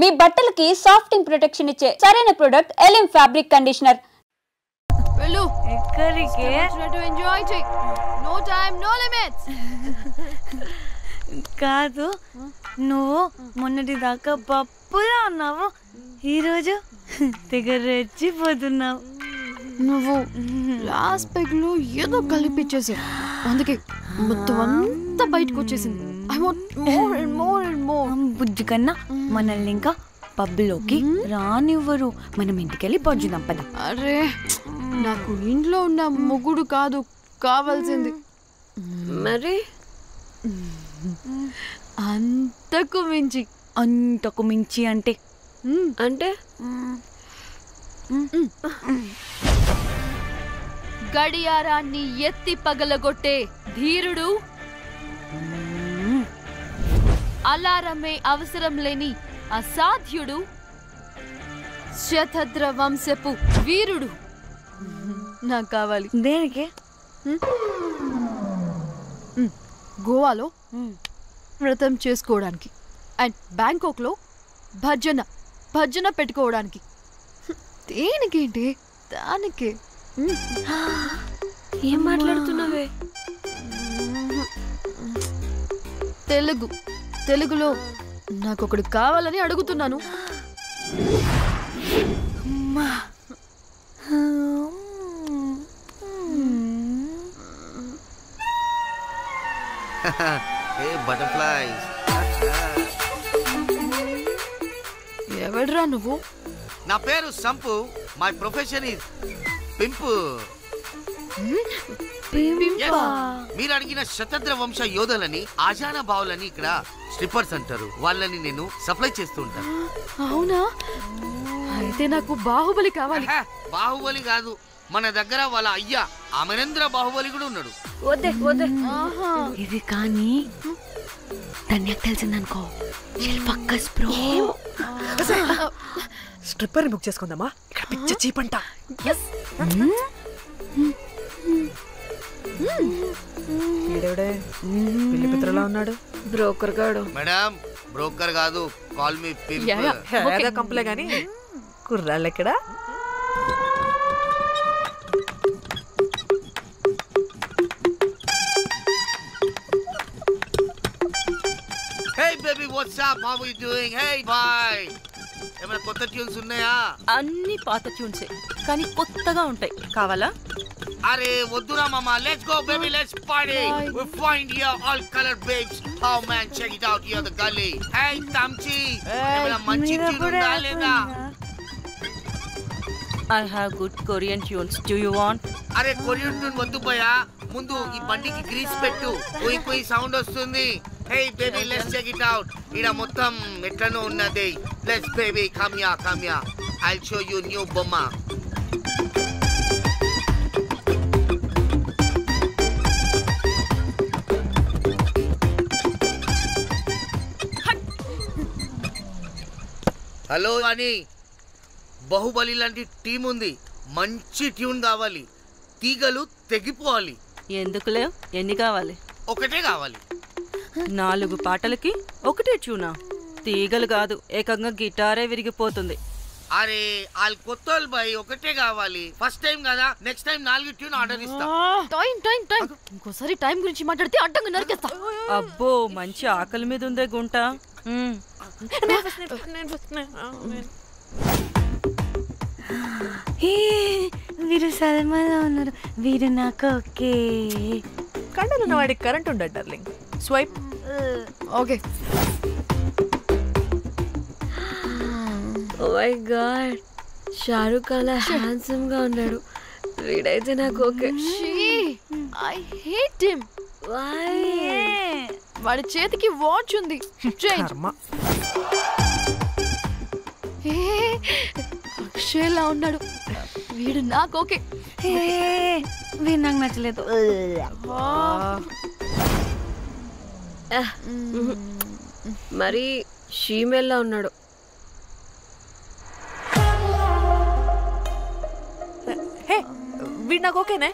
మీ బట్టలకి సాఫ్టింగ్ ప్రొటెక్షన్ ఇచ్చే సరైన ప్రొడక్ట్ ఎలిమ్ ఫ్యాబ్రిక్ కండిషనర్. వెళ్ళు ఎక్కడికి? ఎంజాయ్ చేయి. No time no limits. కాదు, నువ్వు మొన్నటి దాకా పప్పులా ఉన్నావు, ఈరోజు తెగ రెచ్చిపోతున్నావు. నువ్వు లాస్ట్ పెగ్ లో ఏదో కలిపిచ్చేసా, అందుకే మొత్తం అంతా బయటకు వచ్చేసింది. I want more and more and more. బుజ్జి కన్నా మనల్ని ఇంకా పబ్లోకి రానివ్వరు. మనం ఇంటికెళ్ళి పొజ్జుదాం పద. అరే నాకు ఇంట్లో ఉన్న మొగుడు కాదు కావాల్సింది. మరి అంతకు మించి. అంతకు మించి అంటే అంటే గడియారాన్ని ఎత్తి పగలగొట్టే ధీరుడు, అలారమే అవసరం లేని అసాధ్యుడు, శతద్ర వంశపు వీరుడు నాకు కావాలి. దేనికి? గోవాలో వ్రతం చేసుకోవడానికి అండ్ బ్యాంకాక్ లో భజన పెట్టుకోవడానికి. దేనికేంటి? దానికే. ఏం మాట్లాడుతున్నావే? తెలుగులో నాకొకడు కావాలని అడుగుతున్నాను. ఎవడ్రా నువ్వు? నా పేరు Sampu. My profession is pimp. మీరు అడిగిన శతద్ర వంశ యోధులని, ఆజానా బావులని ఇక్కడ స్ట్రిప్పర్స్ అంటారు. వాళ్ళని నేను సప్లై చేస్తూ ఉంటాను. అవునా? అయితే నాకు బాహుబలి కావాలి. బాహుబలి కాదు, మన దగ్గర వాళ్ళ అయ్యా అమరేంద్ర బాహుబలి కూడా ఉన్నాడు. వద్దే వద్దే. ఇది కానీ ధన్యకు తెలిసిందనుకో, స్ట్రిప్పర్ బుక్ చేసుకుందామా? ఇక్కడ పిచ్చ చీపంట. పిల్లి పిత్రలా ఉన్నాడు. బ్రోకర్ గాడు. మేడం బ్రోకర్ కాదు, కాల్ మీ పింప్. కంపలే గాని కుర్రాళ్ళు ఎక్కడ? Hey baby, what's up? How are you doing? Hey bye. ఏమైనా కొత్త ట్యూన్స్ ఉన్నాయా? అన్ని పాత ట్యూన్సే కానీ కొత్తగా ఉంటాయి. కావాలా? అరే వద్దురా మామా. Let's go baby, let's party. We find here all color babes. Oh man, check it out here the gully. Hey Tamchi, ఏమైనా మంచి ట్యూన్ ఉందా లేదా? I have good Korean tunes. Do you want? అరే కొరియన్ ట్యూన్ వద్దు భయ్యా, ముందు ఈ బండికి గ్రీస్ పెట్టు. కొయి కొయి సౌండ్ వస్తుంది. Hey baby, let's check it out. ఇడ మొత్తం ఎట్లనో ఉన్నది. Let's baby, come here. I'll show you new bomma. Hello అని బాహుబలి లాంటి టీం ఉంది. మంచి ట్యూన్ కావాలి. తీగలు తెగిపోవాలి. ఎందుకులే, ఎన్ని కావాలి? ఒకటే కావాలి. 4 పాటలకి ఒకటే ట్యూనా? తీగలు కాదు, ఏకంగా గిటారే విరిగిపోతుంది. అరే వాళ్ళు కొత్త వాళ్ళు బాయ్, ఒకటే కావాలి. ఫస్ట్ టైం కదా, నెక్స్ట్ టైం 4 ట్యూన్ ఆర్డర్ ఇస్తా. టైం ఇంకోసారి టైం గురించి మాట్లాడితే అడ్డంగా నరికేస్తా. అబ్బో, మంచి ఆకలి మీద ఉందే గుంట. వీరు సల్మాలో ఉన్నారు. వీరు నాకు ఓకే. కండలున్న వాడికి కరెంట్ ఉండదు darling. Swipe. Okay. Oh my god, Shahrukh అలా హ్యాండ్సమ్ గా ఉన్నాడు. వీడైతే నాకు ఓకే. I hate him. వాడి చేతికి వాచ్ ఉంది. అక్షయ్లా ఉన్నాడు. వీడు నాకు ఓకే. వీడు నాకు నచ్చలేదు. మరి షీమేల్లా ఉన్నాడు. వీడు నాకు ఓకేనే.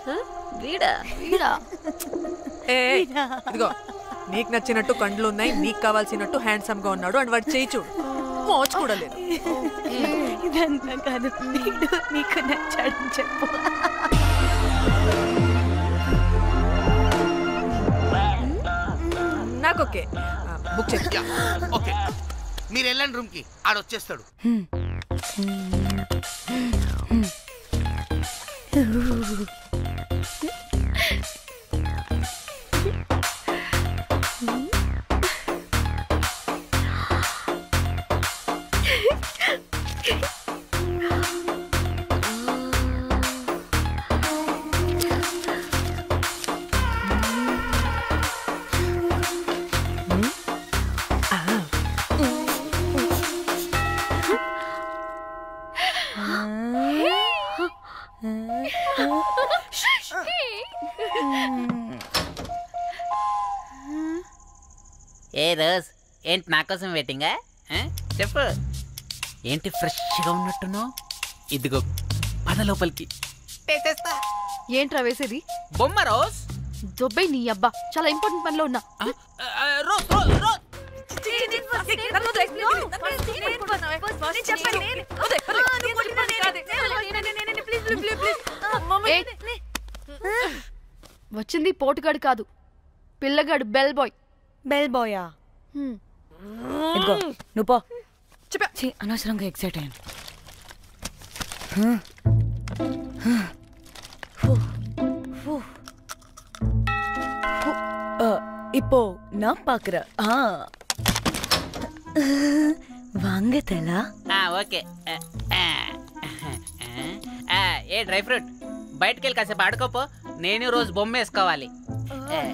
వీడా? ఇదిగో, నీకు నచ్చినట్టు కండ్లు ఉన్నాయి, నీకు కావాల్సినట్టు హ్యాండ్సమ్ గా ఉన్నాడు. అండ్ వాడు చేయి చూడు. మోచు కూడా లేదు. ఇదంతా కాదు, నీకు నచ్చాడని చెప్పు. నాకు ఓకే, బుక్ చేసి. ఓకే, మీరు వెళ్ళండి రూమ్ కి, ఆడొచ్చేస్తాడు. ఏ రోజ్, ఏంటి నా కోసం వెయిటింగా? చెప్పు, ఏంటి ఫ్రెష్గా ఉన్నట్టున్నావు? ఇదిగో పద లోపలికి. ఏంట్రా వేసేది? బొమ్మ రోజ్. దొబ్బై నీ అబ్బా, చాలా ఇంపార్టెంట్ పనిలో ఉన్నా. వచ్చింది పోటుగాడు కాదు, పిల్లగాడు బెల్ బాయ్. బెల్ బాయా? ఇదిగో నువ్వు పో. అనవసరంగా ఎక్సైట్ అయ్యాను. இப்போ நான் பாக்குறேன். வாங்க தலா. ఓకే. ఏ డ్రై ఫ్రూట్, బయటకు వెళ్ళి కాసేపు ఆడుకోపో. నేను రోజు బొమ్మ వేసుకోవాలి.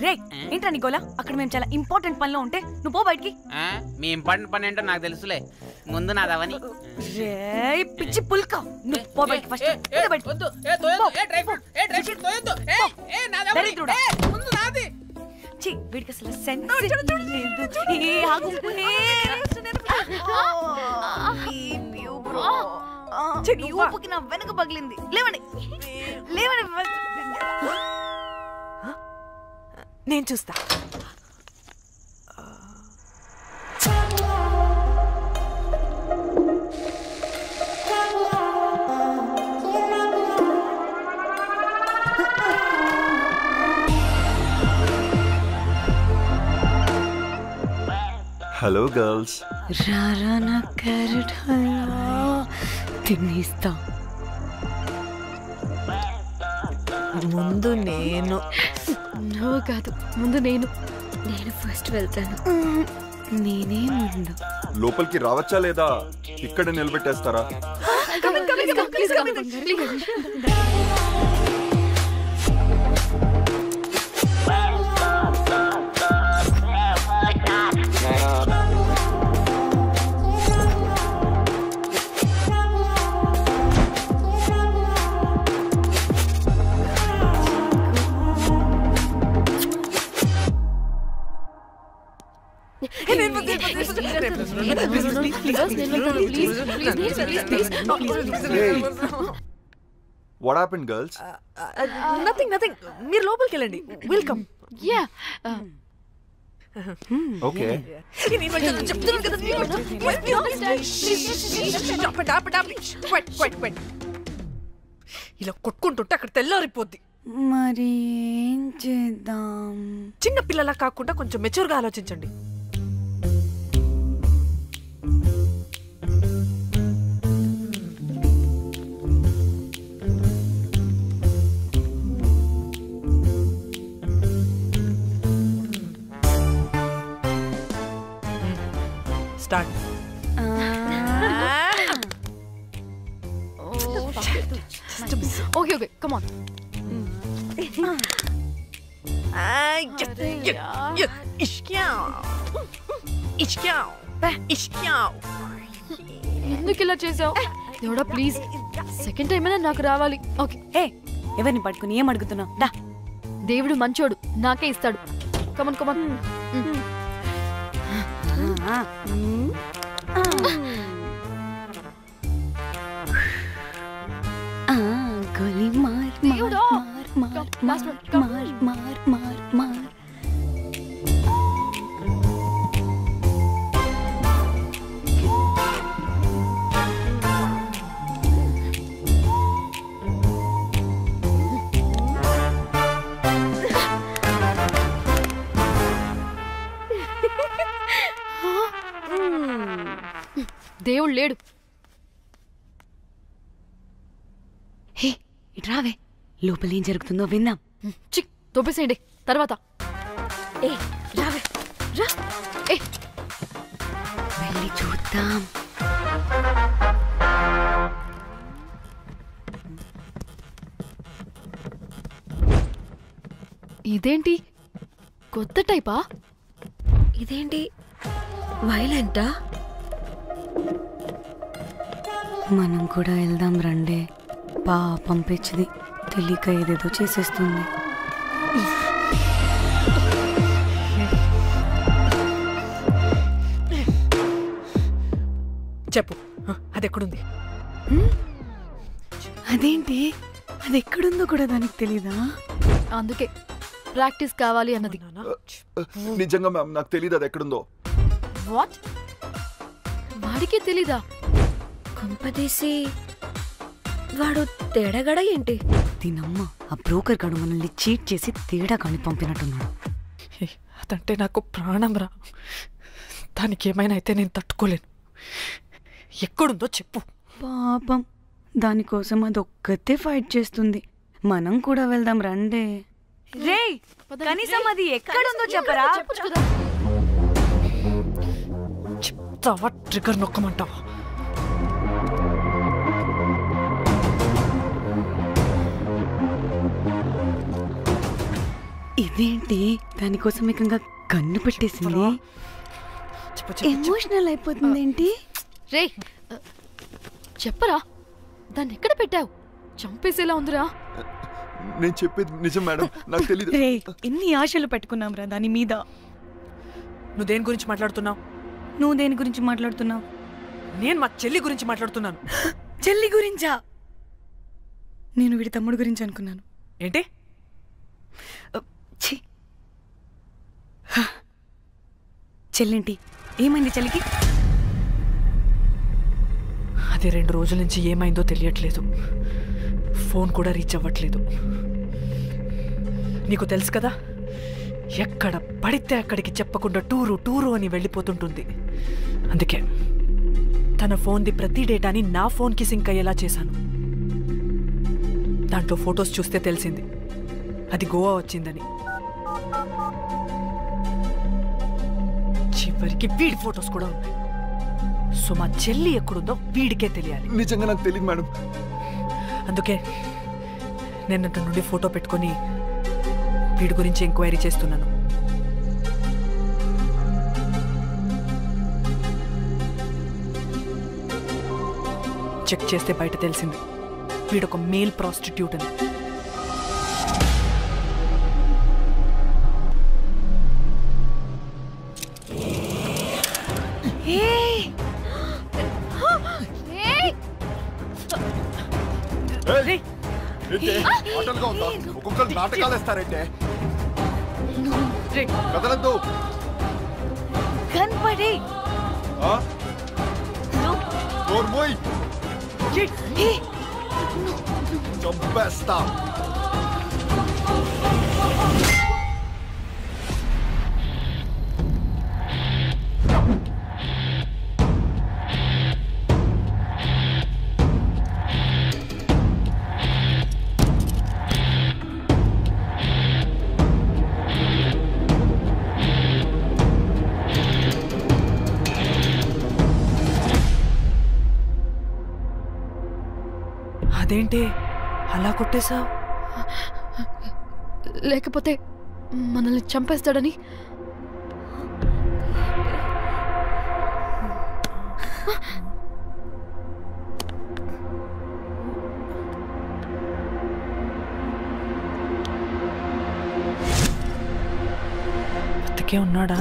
రే ఏంట్రా నీ గోలా? అక్కడ మేము చాలా ఇంపార్టెంట్ పనిలో ఉంటే నువ్వు పో బయటికి. మీ ఇంపార్టెంట్ పని ఏంటో నాకు తెలుసులే, ముందు నాదవని. రే పిచ్చి పుల్క, నువ్వు పో బయటికి ఫస్ట్. వద్దు, ఏ తోయొద్దు, ఏ డ్రై ఫ్రూట్, ఏ డ్రై ఫ్రూట్ తోయొద్దు. ఏ నాదవని, ముందు నాది. ఛీ, వీడికి అసలు సెన్స్ లేదు. ఏ ఆగు, ఈ ఊపుకి నా వెనక పగిలింది. లేవండి లేవండి. నేను చూస్తా. Hello girls. రారా నా క్యారెట్ హల్వా తినేస్తా. ముందు నేను. నువ్వు కాదు, ముందు నేను. నేను ఫస్ట్ వెళ్తాను. నేనే ముందు. లోపలికి రావచ్చా లేదా ఇక్కడ నిలబెట్టేస్తారా? What happened, girls? Nothing. మీరు లోపలికి వెళ్ళండి. వెల్కమ్. యా. Okay. ఇలా కొట్టుకుంటుంటే అక్కడ తెల్లారిపోద్ది. మరి ఏం చేద్దాం? చిన్న పిల్లలా కాకుండా కొంచెం మెచ్యూర్గా ఆలోచించండి. స్టార్ట్. Okay come on. ఎందుకు ఇలా చేసావు? దేవుడా ప్లీజ్, సెకండ్ టైం అయినా నాకు రావాలి. ఓకే. ఏ ఎవరిని పట్టుకుని ఏం అడుగుతున్నావు? డా, దేవుడు మంచోడు, నాకే ఇస్తాడు. Come on come on. గోలీ మార్ దేవుడా. మార్ మార్ మార్ మార్ మార్ మార్. దేవుడు లేడు. హే ఇట్రావే, లోపల ఏం జరుగుతుందో విందాం. చిక్ తోపేసేయండి, తర్వాత. ఏ రావే రా, ఏ వెళ్ళి చూద్దాం. ఇదేంటి కొత్త టైపా? ఇదేంటి వైలెంటా? మనం కూడా వెళ్దాం రండే. పాపం పిచ్చిది, తెలియక ఏదేదో చేసేస్తుంది. చెప్పు, అది ఎక్కడుంది? అదేంటి, అది ఎక్కడుందో కూడా దానికి తెలీదా? అందుకే ప్రాక్టీస్ కావాలి అన్నది. నిజంగా మ్యామ్ నాకు తెలియదు అది ఎక్కడుందో. వాట్? వాడికి తెలీదా? కొంపదీసి వాడు తేడాగడ ఏంటి? దీనమ్మ, ఆ బ్రోకర్ గాడు మనల్ని చీట్ చేసి తేడా కాని పంపినట్టున్నాడు. అదంటే నాకు ప్రాణం రా. దానికి ఏమైనా అయితే నేను తట్టుకోలేను. ఎక్కడుందో చెప్పు. పాపం, దానికోసం అది ఒక్కతే ఫైట్ చేస్తుంది. మనం కూడా వెళ్దాం రండే. రే కనీసం అది ఎక్కడుందో చెప్పరా? చెప్తావా? ట్రిగర్ నొక్కమంటావా? ఇదేంటి, దానికోసం ఏకంగా కన్ను పెట్టేసింది. ఎమోషనల్ అయిపోతుంది ఏంటి? రే చెప్పరా, దాన్ని ఎక్కడ పెట్టావు? చంపేసేలా ఉందిరా. నేను చెప్పేది నిజం మేడం, నాకు తెలీదు. రే ఎన్ని ఆశలు పెట్టుకున్నాం రా దాని మీద. నువ్వు దేని గురించి మాట్లాడుతున్నావు? నువ్వు దేని గురించి మాట్లాడుతున్నావు? నేను మా చెల్లి గురించి మాట్లాడుతున్నాను. చెల్లి గురించా? నేను వీడి తమ్ముడు గురించి అనుకున్నాను. ఏంటి? చెల్లింటి ఏమైంది చెల్లికి? అది 2 రోజుల నుంచి ఏమైందో తెలియట్లేదు. ఫోన్ కూడా రీచ్ అవ్వట్లేదు. నీకు తెలుసు కదా, ఎక్కడ పడితే అక్కడికి చెప్పకుండా టూరు అని వెళ్ళిపోతుంటుంది. అందుకే తన ఫోన్ది ప్రతి డేటాని నా ఫోన్కి సింక్ అయ్యేలా చేశాను. దాంట్లో ఫొటోస్ చూస్తే తెలిసింది అది గోవా వచ్చిందని. చివరికి వీడి ఫొటోస్ కూడా ఉన్నాయి. సో మా చెల్లి ఎక్కడుందో వీడికే తెలియాలి. నిజంగా నాకు తెలియదు మేడం. అందుకే నేను అతని నుండి ఫోటో పెట్టుకొని వీడి గురించి ఎంక్వైరీ చేస్తున్నాను. చెక్ చేస్తే బయట తెలిసింది వీడొక మేల్ ప్రాస్టిట్యూట్ అని. ఒక్కొక్కరు నాటకాలు వేస్తారంటే కదలద్దు. కనపడే చంపేస్తా. అదేంటి అలా కొట్టేశావు? లేకపోతే మనల్ని చంపేస్తాడని. బతికే ఉన్నాడా?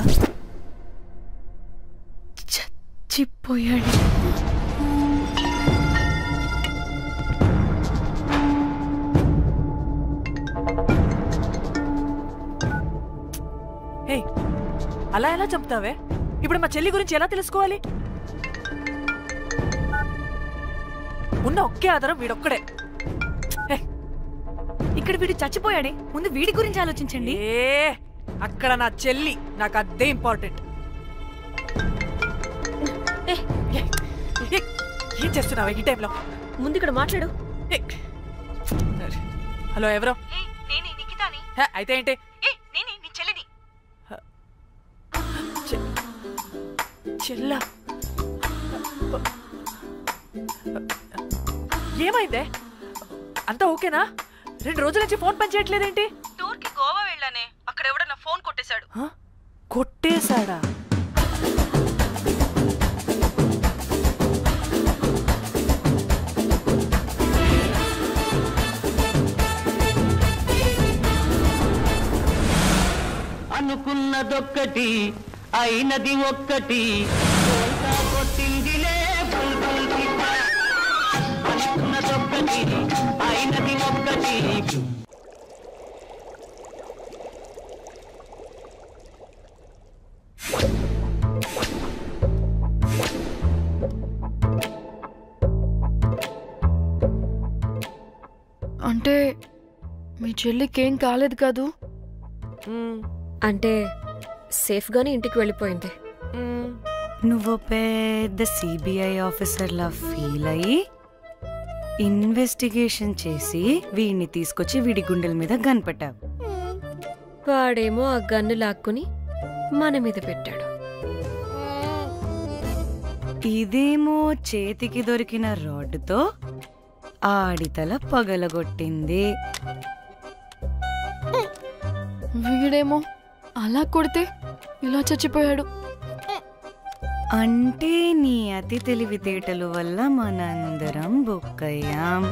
చచ్చిపోయాడు. అలా ఎలా చెప్తావే? ఇప్పుడు మా చెల్లి గురించి ఎలా తెలుసుకోవాలి? ఉన్న ఒకే ఆధారం వీడొక్కడే. ఇక్కడ వీడు చచ్చిపోయాడే, ముందు వీడి గురించి ఆలోచించండి. అక్కడ నా చెల్లి, నాకు అదే ఇంపార్టెంట్. ఏం చేస్తున్నావు ఈ టైంలో? ముందు ఇక్కడ మాట్లాడు. హలో, ఎవరో? నేనే నిఖితాని. అయితే ఏంటి? నేనే నీ చెల్లిని. చెల్లా, ఏమైందే? అంతా ఓకేనా? 2 రోజుల నుంచి ఫోన్ పని చేయట్లేదేంటి? టూర్కి గోవా వెళ్ళానే, అక్కడ ఎవడో నా ఫోన్ కొట్టేశాడు. కొట్టేశాడా? అనుకున్నదొక్కటి అయినది ఒక్కటి, కొట్టిందిలే బుల్బుల్ పిట్ట. అనుకున్నదొక్కటి అయినది ఒక్కటి. అంటే మీ చెల్లికేం కాలేదు కాదు? అంటే సేఫ్గానే ఇంటికి వెళ్ళిపోయింది. నువ్వు పెద్ద సిబిఐ ఆఫీసర్లా ఫీల్ అయ్యి ఇన్వెస్టిగేషన్ చేసి వీడిని తీసుకొచ్చి వీడి గుండెల మీద గన్ పెట్టావు. వాడేమో ఆ గన్ను లాక్కుని మన మీద పెట్టాడు. ఇదేమో చేతికి దొరికిన రాడ్డుతో ఆడితల పగలగొట్టింది. వీడేమో అలా కొడితే ఇలా చచ్చిపోయాడు. అంటే నీ అతి తెలివితేటలు వల్ల మనందరం బొక్కయ్యాం.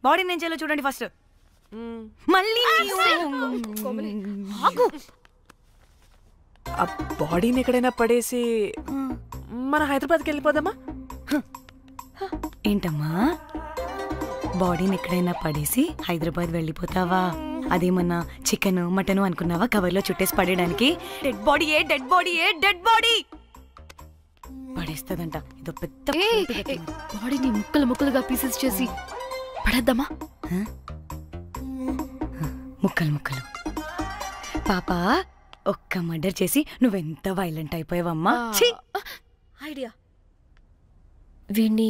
బాడీ నేను చేయాలో చూడండి ఫస్ట్. మళ్ళీ ఆ బాడీని ఎక్కడైనా పడేసి మన హైదరాబాద్కి వెళ్ళిపోదామా? ఏంటమ్మా, బాడీని ఎక్కడైనా పడేసి హైదరాబాద్ వెళ్ళిపోతావా? అదేమన్నా చికెన్ మటన్ అనుకున్నావా కవర్లో చుట్టేసి పడేయడానికి? డెడ్ బాడీ ఏ డెడ్ బాడీ ఏ డెడ్ బాడీ పడేస్తుందంట. ఇదో పెద్ద బాడీని ముక్కలు ముక్కలుగా పీసెస్ చేసి పడేద్దామా? ముక్కలు ముక్కలు. పాప, ఒక్క మర్డర్ చేసి నువ్వెంత వైలెంట్ అయిపోయావమ్మా. ఐడియా, వీణ్ణి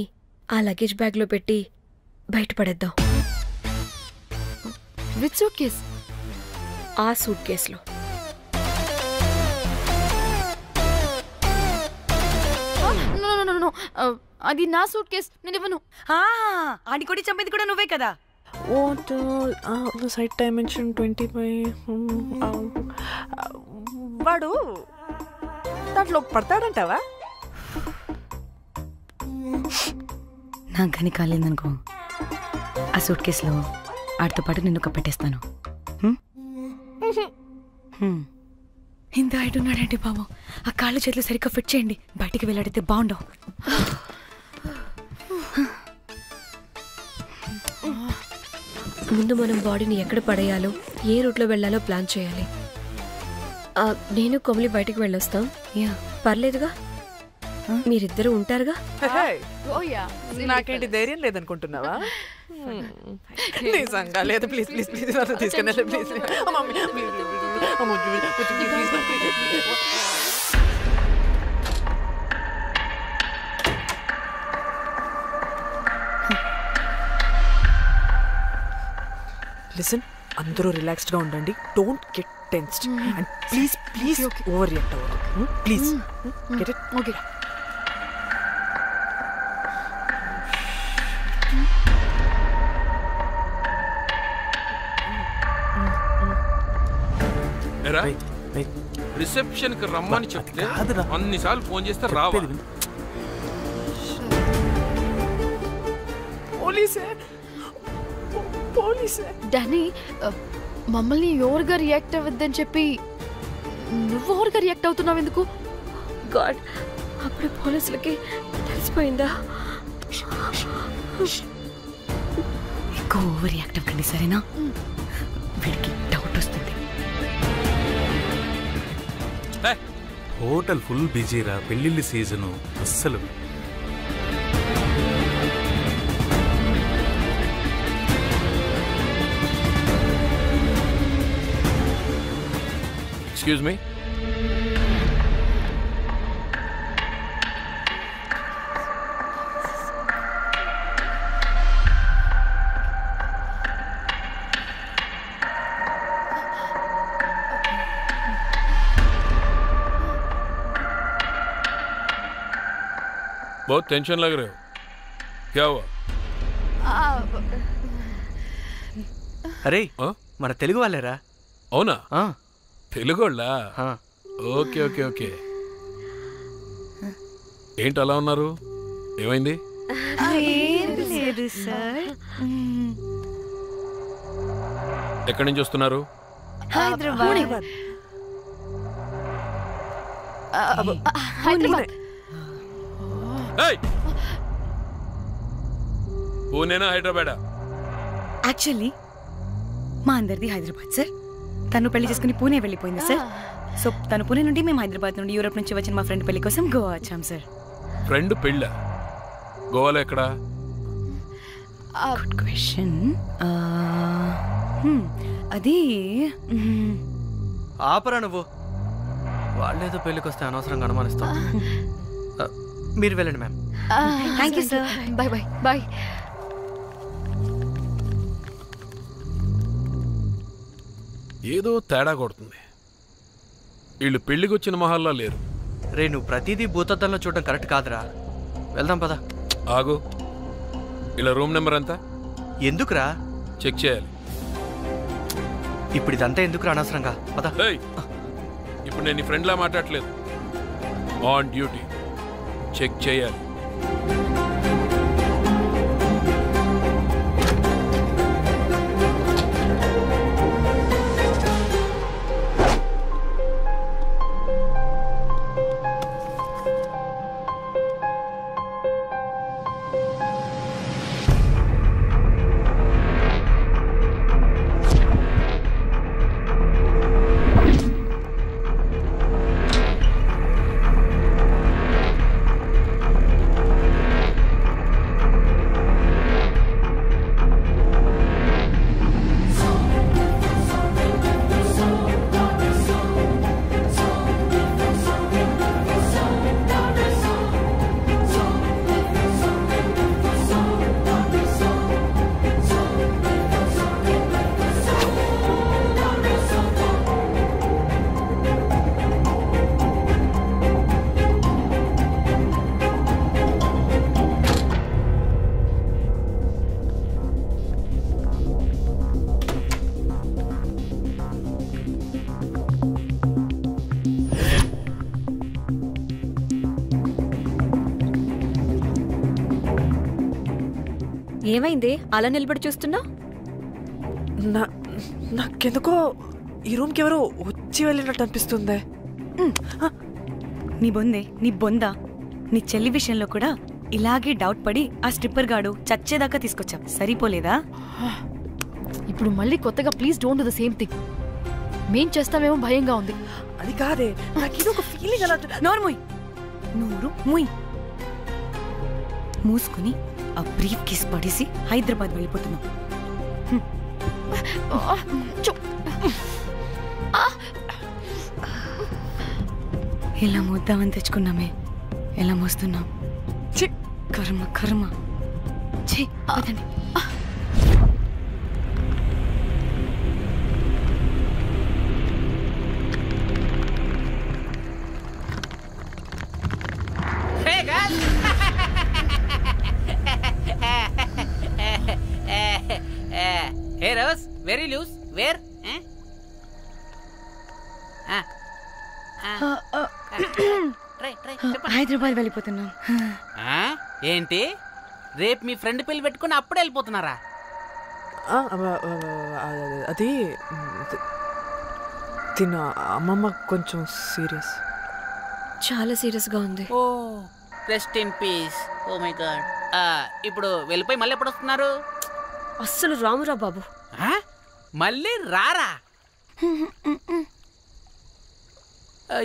ఆ లగేజ్ బ్యాగ్లో పెట్టి బయటపడేద్దాం. With suitcase? ఆ సూట్ కేసులో. అది నా సూట్ కేస్, నేను ఇవ్వను. ఆడి కొడి చంపేది కూడా నువ్వే కదా? Site dimension 25. వాడు దాంట్లో పడతాడంటావా? నాకు కానీ కాలేదనుకో, ఆ సూట్ కేసులో ఆడితో పాటు నిన్ను కప్పెట్టేస్తాను. ఇంత హైట్ ఉన్నాడంటే బాబు, ఆ కాళ్ళు చేతులు సరిగ్గా ఫిట్ చేయండి, బయటికి వెళ్ళాడితే బాగుండవు. ముందు మనం బాడీని ఎక్కడ పడేయాలో, ఏ రూట్లో వెళ్ళాలో ప్లాన్ చేయాలి. నేను కొమలి బయటికి వెళ్ళొస్తాం. పర్లేదుగా? మీరిద్దరూ ఉంటారుగా? నాకేంటి ధైర్యం లేదనుకుంటున్నావా? నిజంగా లేదు. ప్లీజ్ ప్లీజ్ ప్లీజ్ తీసుకెళ్ళి ప్లీజ్. లిసన్, అందరూ రిలాక్స్డ్ గా ఉండండి. Don't get tensed and please please overreact అవ్వదు. Please get it? Okay. Reception కి రమ్మని చెప్తే అన్నిసార్లు ఫోన్ చేస్తే రావా? డానీ, మమ్మల్ని ఓవర్గా రియాక్ట్ అవ్వద్దని చెప్పి నువ్వు ఓవర్గా రియాక్ట్ అవుతున్నావు ఎందుకు? గాడ్, అప్పుడే పోలీసులకి తెలిసిపోయిందా? ఎక్కువ ఓవర్ రియాక్ట్ అవ్వకండి, సరేనా? వీడికి డౌట్ వస్తుంది. హోటల్ ఫుల్ బిజీరా, పెళ్ళిళ్ళ సీజను అస్సలు. Excuse me. बहुत टेंशन लग रहे हो, क्या हुआ? అరే మన తెలుగు వాళ్ళేరా. అవునా? తెలుగు వాళ్ళా? Okay okay okay. ఏంటి అలా ఉన్నారు, ఏమైంది? ఎక్కడి నుంచి వస్తున్నారు? హైదరాబాద్. పూణేనా హైదరాబాదా? యాక్చువల్లీ మా అందరిది హైదరాబాద్ సార్. తను పెళ్లి చేసుకుని పూణే వెళ్ళిపోయింది సార్. సో తను పూణే నుండి మేము హైదరాబాద్ నుండి యూరోప్ నుంచి వచ్చిన మా ఫ్రెండ్ పెళ్లి కోసం గోవా వచ్చాం సార్. ఫ్రెండ్ పెళ్ళ? గోవాలో ఎక్కడ? Good question. అది ఆపరా నువ్వు. వాళ్ళేదో పెళ్ళికి వస్తే అనవసరంగా అనుమానిస్తాం. మీరు వెళ్ళండి ma'am. Thank you sir. Bye bye bye. ఏదో తేడా కొడుతుంది. వీళ్ళు పెళ్లికి వచ్చిన మహల్లా లేరు. రే నువ్వు ప్రతిదీ భూతద్దంలో చూడడం కరెక్ట్ కాదురా. వెళ్దాం పదా. ఆగు, ఇలా రూమ్ నెంబర్ ఎంత? ఎందుకురా? చెక్ చేయాలి. ఇప్పుడు ఇదంతా ఎందుకురా అనవసరంగా? పదా. ఇప్పుడు నేను నీ ఫ్రెండ్లా మాట్లాడలేదు, ఆన్ డ్యూటీ. చెక్ చేయాలి. ఏమైంది అలా నిలబడి చూస్తున్నా? నాకెందుకో ఈ రూమ్కి ఎవరో వచ్చి వెళ్ళినట్టు అనిపిస్తుంది. నీ బొందే, నీ బొందా, నీ చెల్లి విషయంలో కూడా ఇలాగే డౌట్ పడి ఆ స్ట్రిప్పర్ గాడు చచ్చేదాకా తీసుకొచ్చాం. సరిపోలేదా? ఇప్పుడు మళ్ళీ కొత్తగా please don't do the same thing. మేం చేస్తామేమో భయంగా ఉంది. అది కాదే, నాకేదో ఒక ఫీలింగ్ అలా. నోర్మోయ్, నోరు ముయ్. మూసుకుని ఆ బ్రీఫ్ కేస్ పడేసి హైదరాబాద్ వెళ్ళిపోతున్నాం. ఎలా మోద్దామని తెచ్చుకున్నామే, ఎలా మోస్తున్నాం. కర్మ కర్మ. పదండి. Hey Rose, very loose. Where? Hyderabad వెళ్ళిపోతున్నాం. ఏంటి, రేపు మీ ఫ్రెండ్ పెళ్లి పెట్టుకుని అప్పుడే వెళ్ళిపోతున్నారా? అది తిన అమ్మమ్మ కొంచెం సీరియస్, చాలా సీరియస్ గా ఉంది. Oh rest in peace. Oh my god. ఇప్పుడు వెళ్ళిపోయి మళ్ళీ ఎప్పుడు వస్తున్నారు? అస్సలు రామురా బాబు. మళ్ళీ రారా?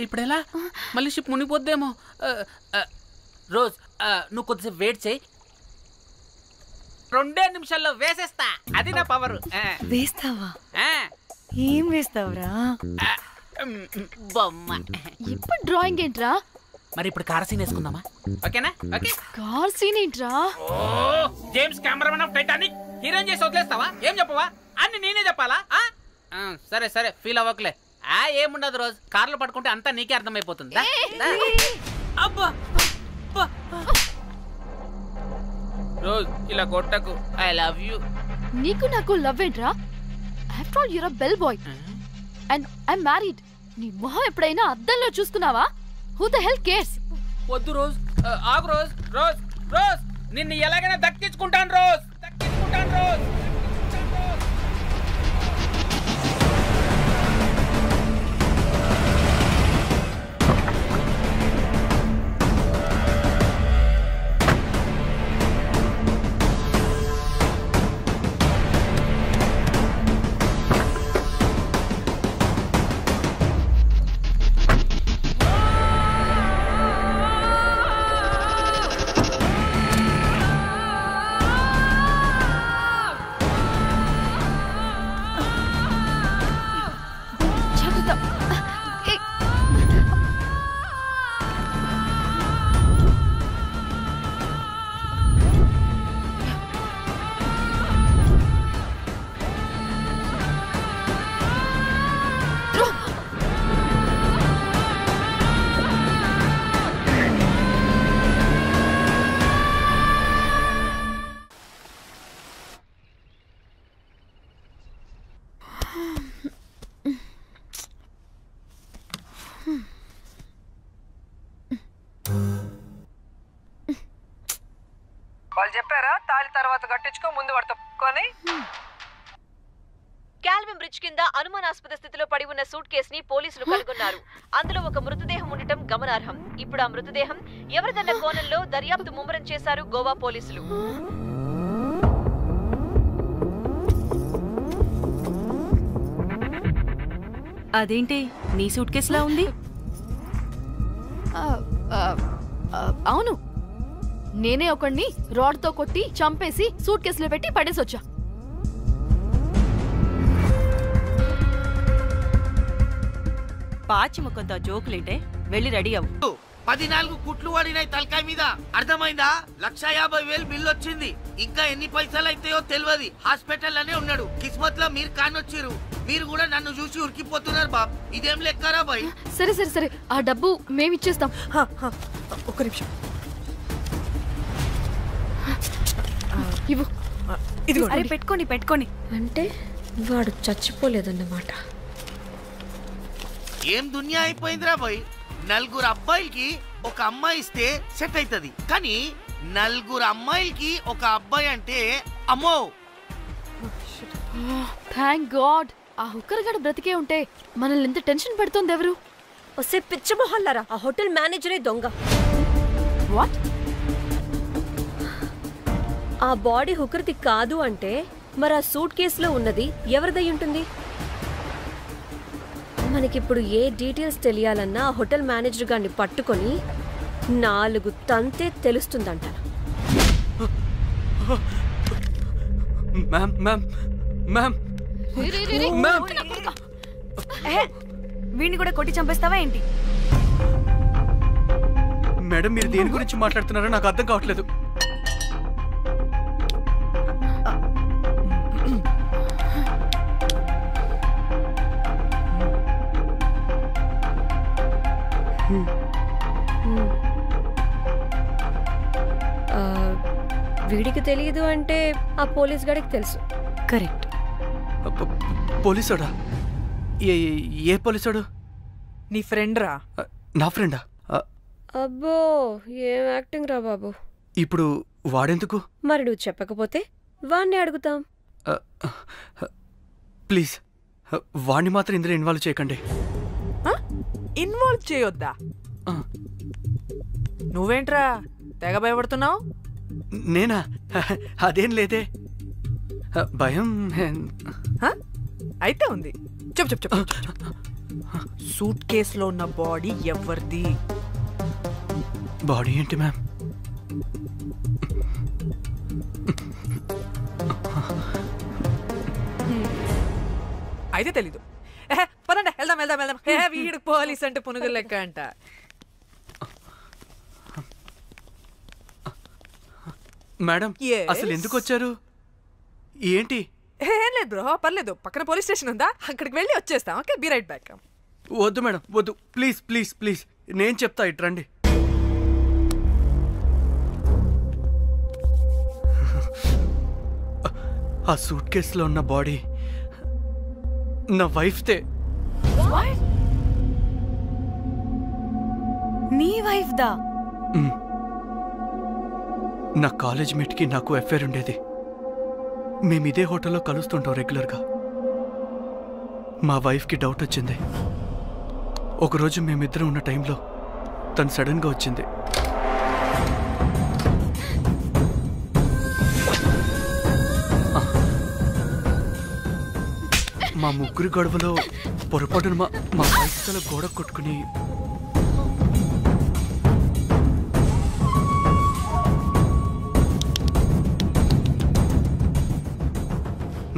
ఇప్పుడు ఎలా? మళ్ళీ షిప్ మునిగిపోద్దేమో. రోజ్, నువ్వు కొద్దిసేపు వెయిట్ చేయి, 2 నిమిషాల్లో వేసేస్తా. అది నా పవర్. వేస్తావా? ఏం వేస్తావురా? బొమ్మ. ఇప్పుడు డ్రాయింగ్ ఏంట్రా? మరి ఇప్పుడు కార్ సీన్ వేసుకుందామా? ఓకేనా? ఓకే. కార్ సీన్ ఏంట్రా? Oh James Cameron of Titanic heroine చేసి వదిలేస్తావా? ఏం చెప్పవా? అన్ని నేనే చెప్పాలా? సరే సరే ఫీల్ అవ్వకలే. ఏముండదు రోజు కార్లో పడుకుంటే అంతా నీకే అర్థమైపోతుంది. అబ్బా రోజ్ ఇలా కొట్టకు. I love you. నీకు నాకు లవ్ ఏంట్రా? After all you're a bell boy and I married. నీ మొహం ఎప్పుడైనా అద్దంలో చూసుకున్నావా? Who the hell cares? వద్దు రోజ్, ఆగు రోజ్. రోజ్ రోజ్ నిన్ను ఎలాగైనా దక్కించుకుంటాను రోజ్, దక్కించుకుంటాను రోజ్. వాళ్ళు చెప్పారా తాళి తర్వాత కట్టించుకో ముందు పడుకొని. కాల్విన్ బ్రిడ్జ్ కింద అనుమానాస్పద స్థితిలో పడి ఉన్న సూట్ కేసుని పోలీసులు కనుగొన్నారు. అందులో ఒక మృతదేహం ఉండటం గమనార్హం. ఇప్పుడు ఆ మృతదేహం ఎవరిదన్న కోణంలో దర్యాప్తు ముమ్మరం చేశారు గోవా పోలీసులు. అదేంటి నీ సూట్ కేసులా ఉంది? అవును, నేనే ఒకడిని రాడ్ తో కొట్టి చంపేసి సూట్ కేసులో పెట్టి పడేసొచ్చా. పాచి ముఖంతో జోకులేంటే వెళ్ళి రెడీ అవ్వు. 14 కుట్లు పడినాయి తలకాయ మీద. అర్థమైందా? 1,50,000 బిల్లు వచ్చింది. ఇంకా ఎన్ని పైసలు అయితాయో తెలియదు. హాస్పిటల్ లోనే ఉన్నాడు. కిస్మత్ లో మీరు కానొచ్చిరు. మీరు కూడా నన్ను చూసి ఉరికిపోతున్నారు బాబ్. ఇదేం లెక్కరా బాయ్? సరే సరే సరే, ఆ డబ్బు మేమిచ్చేస్తాం. ఒక్క నిమిషం. ఇవ్వు. అరే పెట్టుకోండి పెట్టుకోండి. అంటే వాడు చచ్చిపోలేదన్నమాట. ఏం దునియా అయిపోయిందిరా బాయ్. 4 అబ్బాయిలకి ఒక అమ్మాయి ఇస్తే సెట్ అవుతుంది, కానీ 4 అమ్మాయిలకి ఒక అబ్బాయి అంటే అమ్మో. థ్యాంక్ గాడ్ ఆ హుక్కర్ గడ బ్రతికే ఉంటే మనల్ని ఎంత టెన్షన్ పెడుతుంది ఎవరు? వస్తే పిచ్చ మొహల్లారా, ఆ హోటల్ మేనేజరే దొంగ. వాట్? ఆ బాడీ హుకర్ది కాదు అంటే మరి ఆ సూట్ కేసులో ఉన్నది ఎవరిదై ఉంటుంది? మనకిప్పుడు ఏ డీటెయిల్స్ తెలియాలన్నా ఆ హోటల్ మేనేజర్ గారిని పట్టుకొని 4 తంతే తెలుస్తుందంట. మ్యామ్ మ్యామ్ మ్యామ్ వీడిని కూడా కొట్టి చంపేస్తావా ఏంటి? మేడం మీరు దేని గురించి మాట్లాడుతున్నారో నాకు అర్థం కావట్లేదు. వీడికి తెలియదు అంటే ఆ పోలీస్ గాడికి తెలుసు. కరెక్ట్. పోలీసోడా? ఏ పోలీసోడు? నీ ఫ్రెండ్ రా. నా ఫ్రెండా? అబ్బో ఏం యాక్టింగ్ రా బాబు. ఇప్పుడు వాడెందుకు? మరి నువ్వు చెప్పకపోతే వాడిని అడుగుతాం. ప్లీజ్ వాడిని మాత్రం ఇందులో ఇన్వాల్వ్ చేయకండి. ఇన్వాల్వ్ చేయొద్దా? నువ్వేంట్రా తెగ భయపడుతున్నావు? నేనా? అదేం లేదే, భయం అయితే ఉంది. చెప్పు చెప్పు చెప్పు. సూట్ కేసులో ఉన్న బాడీ ఎవరిది? బాడీ ఏంటి మ్యామ్? అయితే తెలీదు. పదండి వెళ్దాం వెళ్దాం వెళ్దాం. వీడు పోలీస్ అంటే పునుగులు లెక్క అంట. మేడం అసలు ఎందుకు వచ్చారు? ఏంటి? ఏం లేదు బ్రో, పర్లేదు, పక్కన పోలీస్ స్టేషన్ ఉందా, అక్కడికి వెళ్ళి వచ్చేస్తాం. Okay, be right back. వద్దు మేడం, వద్దు, ప్లీజ్ ప్లీజ్ ప్లీజ్, నేను చెప్తా, ఇటు రండి. ఆ సూట్ కేసులో ఉన్న బాడీ నా వైఫ్తే. నీ వైఫ్ దా? నా కాలేజ్ మేట్కి నాకు అఫేర్ ఉండేది. మేము ఇదే హోటల్లో కలుస్తుంటాం రెగ్యులర్గా. మా వైఫ్కి డౌట్ వచ్చింది. ఒకరోజు మేమిద్దరం ఉన్న టైంలో తను సడన్గా వచ్చింది. మా ముగ్గురి గొడవలో పొరపాటున మా వైఫ్ తల గోడ కొట్టుకుని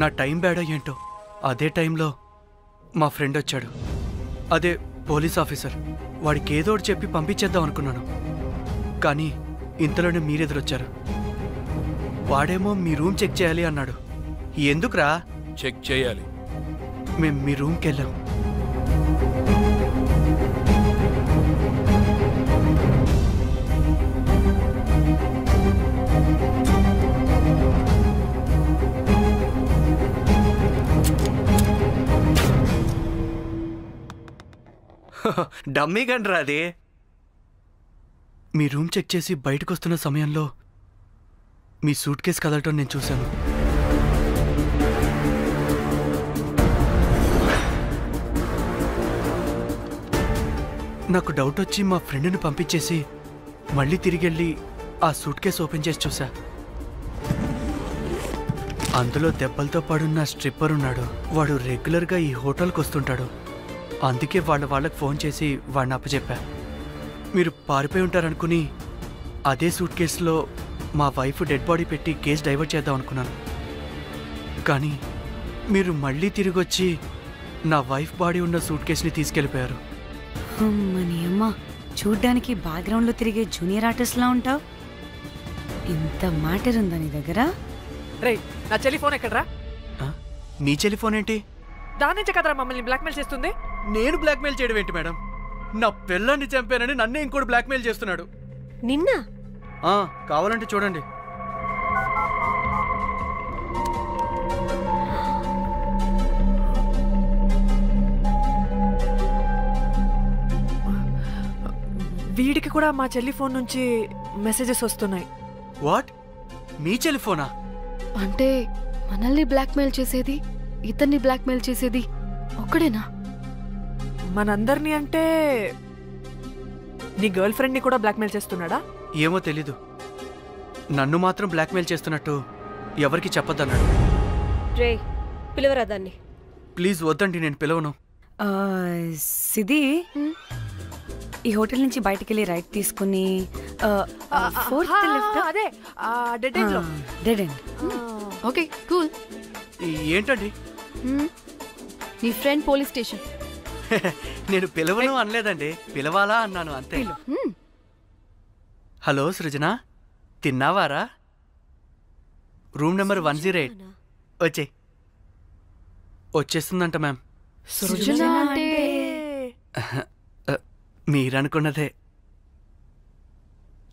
నా టైం బ్యాడ్ ఏంటో అదే టైంలో మా ఫ్రెండ్ వచ్చాడు. అదే పోలీస్ ఆఫీసర్. వాడికి ఏదో ఒకటి చెప్పి పంపించేద్దాం అనుకున్నాను, కానీ ఇంతలోనే మీరెదురొచ్చారు. వాడేమో మీ రూమ్ చెక్ చేయాలి అన్నాడు. ఎందుకురా? చెక్ చేయాలి. మేము మీ రూమ్కి వెళ్ళాం. డమ్మీ గండ్రా అది. మీ రూమ్ చెక్ చేసి బయటకు వస్తున్న సమయంలో మీ సూట్ కేసు కదలటం నేను చూశాను. నాకు డౌట్ వచ్చి మా ఫ్రెండ్ని పంపించేసి మళ్ళీ తిరిగి వెళ్ళి ఆ సూట్ కేసు ఓపెన్ చేసి చూసా. అందులో దెబ్బలతో పడున్న స్ట్రిప్పర్ ఉన్నాడు. వాడు రెగ్యులర్గా ఈ హోటల్కి వస్తుంటాడు. అందుకే వాళ్ళకి ఫోన్ చేసి వాడిని అప్పచెప్పా. మీరు పారిపోయి ఉంటారనుకుని అదే సూట్ కేసులో మా వైఫ్ డెడ్ బాడీ పెట్టి కేసు డైవర్ట్ చేద్దాం అనుకున్నాను. కానీ మీరు మళ్ళీ తిరిగి వచ్చి నా వైఫ్ బాడీ ఉన్న సూట్ కేసుని తీసుకెళ్ళిపోయారు. అమ్మని అమ్మ, చూడ్డానికి బ్యాక్గ్రౌండ్లో తిరిగే జూనియర్ ఆర్టిస్ట్లా ఉంటావు. ఇంత మ్యాటర్ ఉందా నీ దగ్గర? రేయ్, నా చెల్లి ఫోన్ ఎక్కడరా? మీ చెల్లి ఫోన్ ఏంటి? దాని నుంచే కదరా మమ్మల్ని బ్లాక్మెయిల్ చేస్తుంది. నేను బ్లాక్మెయిల్ చేయడం ఏంటి మేడం? నా పిల్లాన్ని చంపానని నన్నే ఇంకోటి బ్లాక్మెయిల్ చేస్తున్నాడు. నిన్న కావాలంటే చూడండి. వీడికి కూడా మా చెల్లి ఫోన్ నుంచి మెసేజెస్ వస్తున్నాయి. వాట్? మీ చెల్లి ఫోనా? అంటే మనల్ని బ్లాక్మెయిల్ చేసేది, ఇతన్ని బ్లాక్మెయిల్ చేసేది ఒక్కడేనా? మనందరినీ అంటే నీ గర్ల్ ఫ్రెండ్ని కూడా బ్లాక్మెయిల్ చేస్తున్నాడా? ఏమో తెలీదు. నన్ను మాత్రం బ్లాక్మెయిల్ చేస్తున్నట్టు ఎవరికి చెప్పొద్దన్నాడు. రే, పిలవరా దాన్ని. ప్లీజ్ వద్దండి, నేను పిలవను. సిది, ఈ హోటల్ నుంచి బయటికి వెళ్ళి రైట్ తీసుకుని అదే డెడ్ ఎండ్ లో. Dead end. Okay, cool. ఏంటండి? నీ ఫ్రెండ్ పోలీస్ స్టేషన్. నేను పిలవను అనలేదండి, పిలవాలా అన్నాను అంతే. హలో సృజన, తిన్నావారా? Room number 108. వచ్చేస్తుందంట మ్యామ్. సృజన అంటే మీరనుకున్నదే.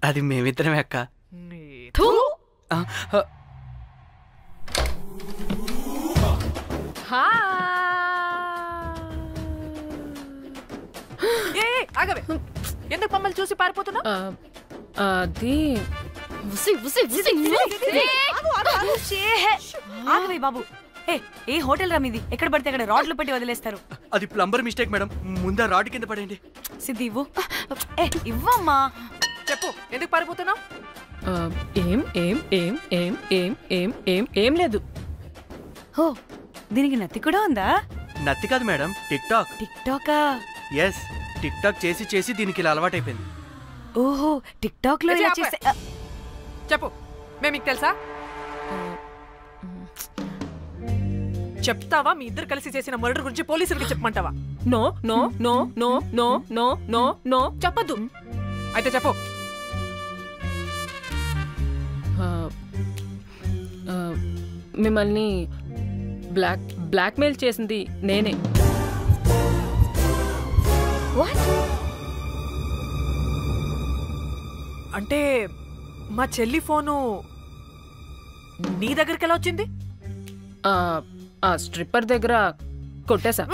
అది మేమిద్దరమే అక్క. ఆగవే, ఎందుకు మమ్మల్ని చూసి పారిపోతున్నా? అది ఆగవే బాబు. ఏ హోటల్ రా మీది? ఎక్కడ పడితే అక్కడ రాడ్లు పెట్టి వదిలేస్తారు. అది ప్లంబర్ మిస్టేక్ మేడం. ముందా రాడ్ కింద పడేయండి. సిద్ధి ఇవ్వు. ఇవ్వమ్మా. చెప్పు, ఎందుకు పారిపోతున్నావు? ఏం లేదు. హో, దీనికి నత్తి కూడా ఉందా? నత్తి కాదు మేడం, టిక్ టాక్. టిక్ టాకా? ఎస్, టిక్ టాక్ చేసి చేసి దీనికి ఇలా అలవాటైపోయింది. ఓహో, టిక్ టాక్ లో ఇలా చేస్తే. చెప్పు, మేము మీకు తెలుసా? చెప్తావా మీ ఇద్దరు కలిసి చేసిన మర్డర్ గురించి పోలీసులకి చెప్పమంటావా? No no no no no no no no చెప్పద్దు. అయితే చెప్పు. మిమ్మల్ని బ్లాక్మెయిల్ చేసింది నేనే. అంటే మా చెల్లి ఫోను నీ దగ్గరికి ఎలా వచ్చింది? ఆ స్ట్రిప్పర్ దగ్గర కొట్టేశా.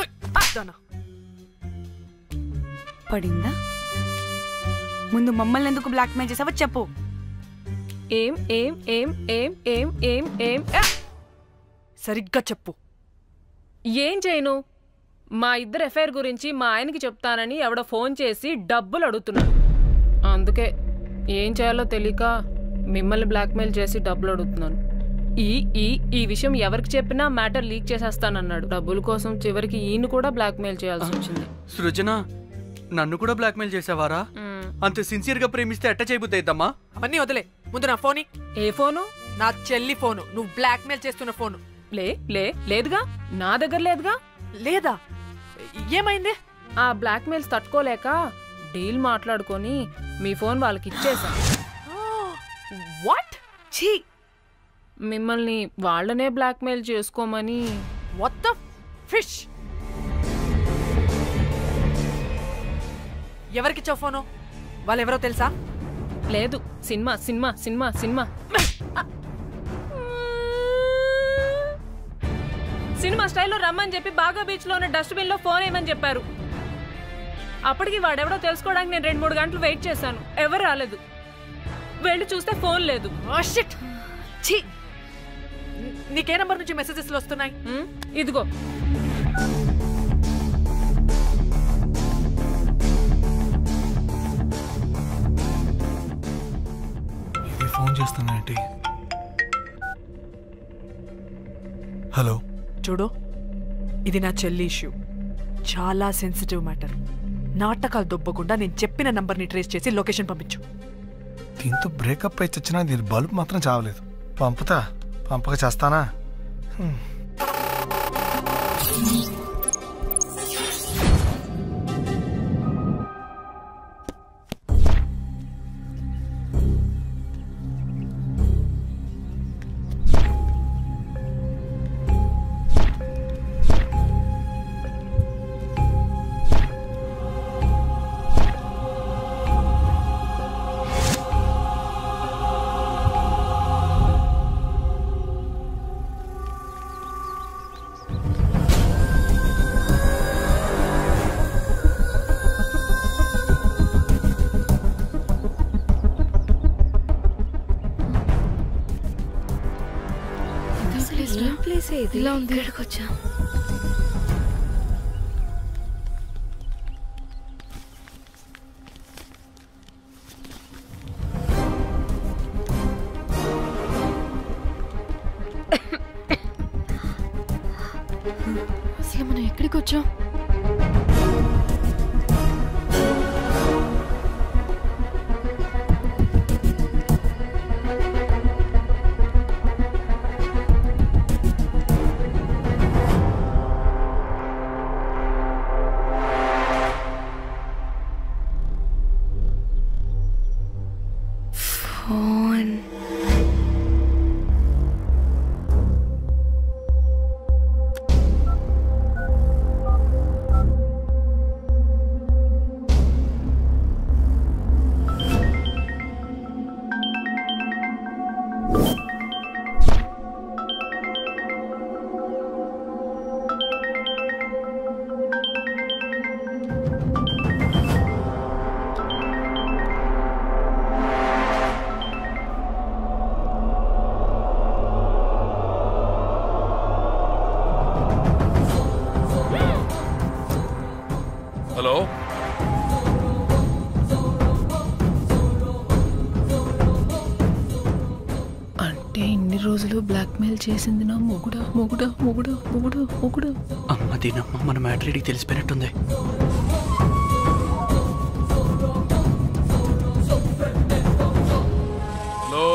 పడిందా? ముందు మమ్మల్ని ఎందుకు బ్లాక్మెయిల్ చేసావో చెప్పు. ఏం ఏం ఏం ఏం ఏం ఏం ఏం సరిగ్గా చెప్పు. ఏం చేయను? మా ఇద్దరు ఎఫ్ఐఆర్ గురించి మా ఆయనకి చెప్తానని ఎవడో ఫోన్ చేసి డబ్బులు అడుగుతున్నాడు. అందుకే ఏం చేయాలో తెలియక మిమ్మల్ని బ్లాక్మెయిల్ చేసి డబ్బులు అడుగుతున్నాను. ఈ విషయం ఎవరికి చెప్పినా మ్యాటర్ లీక్ చేసేస్తానన్నాడు. డబ్బుల కోసం చివరికి ఈయన కూడా బ్లాక్మెయిల్ చేయాల్సి వచ్చింది. సృజన, నన్ను కూడా బ్లాక్మెయిల్ చేసావారా? అంత సిన్సియర్ గా ప్రేమిస్తే ఎట్ట చేయబుద్ది అయిద్దమ్మా? అవన్నీ వదిలే, ముందు నా ఫోన్. ఏ ఫోను? నా చెల్లి ఫోను. నువ్వు బ్లాక్మెయిల్ చేస్తున్న ఫోను. లేదుగా, నా దగ్గర లేదుగా. లేదా? ఏమైంది? ఆ బ్లాక్మెయిల్స్ తట్టుకోలేక డీల్ మాట్లాడుకొని మీ ఫోన్ వాళ్ళకి ఇచ్చేసా. వాట్? ఛీ! మిమ్మల్ని వాళ్ళనే బ్లాక్మెయిల్ చేసుకోమని. What the fish? ఎవరికిచ్చావు ఫోను? వాళ్ళెవరో తెలుసా? లేదు, cinema cinema cinema cinema cinema స్టైల్లో రమ్మని చెప్పి బాగా బీచ్ లో ఉన్న డస్ట్బిన్ లో ఫోన్ వేయమని చెప్పారు. అప్పటికి వాడెవడో తెలుసుకోవడానికి నేను 2-3 గంటలు వెయిట్ చేశాను. ఎవరు రాలేదు. వెళ్ళి చూస్తే ఫోన్ లేదు. నీకే నంబర్ నుంచి మెసేజెస్ వస్తున్నాయి? ఇదిగో. ఫోన్ చేస్తున్నానంటే. హలో. చూడు, ఇది నా చెల్లి ఇష్యూ. చాలా సెన్సిటివ్ మ్యాటర్. నాటకాలు దొబ్బకుండా నేను చెప్పిన నంబర్ని ట్రేస్ చేసి లొకేషన్ పంపించు. దీంతో బ్రేకప్ అయి చచ్చినా దీని బల్బ్ మాత్రం చావలేదు. పంపక చేస్తానా? ఇలా ఉంది. ఇక్కడికి వచ్చా. అసలు మనం ఎక్కడికి వచ్చాం? హలో. అంటే ఇన్ని రోజులు బ్లాక్మెయిల్ చేసింది నా మొగుడా మొగుడా మొగుడా మొగుడా మొగుడా. అమ్మ దీనమ్మ, మన మ్యాట్రీడికి తెలిసిపోయినట్టుంది. హలో.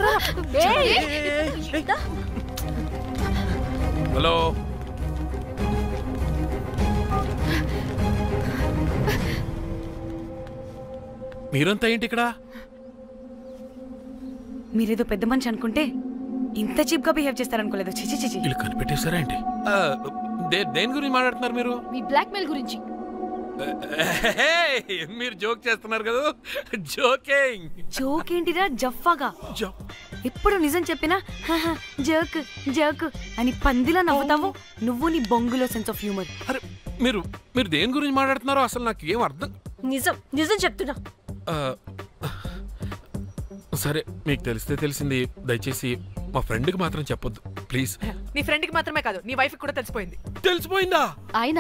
రా హలో మీరంతా ఏంటి ఇక్కడ? మీరేదో పెద్ద మనిషి అనుకుంటే ఇంత చీప్ గా బిహేవ్ చేస్తారనుకోలేదు. చిచి చిచి. వీళ్ళు కనిపెట్టేశారా ఏంటి? దేని గురించి మాట్లాడుతున్నారు మీరు? మీ బ్లాక్ మెయిల్ గురించి. మీరు జోక్ చేస్తున్నారు కదా? జోక్ ఏంటిరా జఫ్ఫాగా? ఎప్పుడు నిజం చెప్పినా జోక్ జోక్ అని పందిలా నవ్వుతావు. నువ్వు నీ బొంగులో సెన్స్ ఆఫ్ హ్యూమర్. అరే మీరు దేని గురించి మాట్లాడుతున్నారో అసలు నాకు ఏం అర్థం. నిజం చెప్తున్నా. సరే మీకు తెలిస్తే తెలిసింది. దయచేసి మా ఫ్రెండ్కి మాత్రం చెప్పొద్దు ప్లీజ్. నీ ఫ్రెండ్కి మాత్రమే కాదు, నీ వైఫ్కి కూడా తెలిసిపోయింది. తెలిసిపోయిందా? ఆయన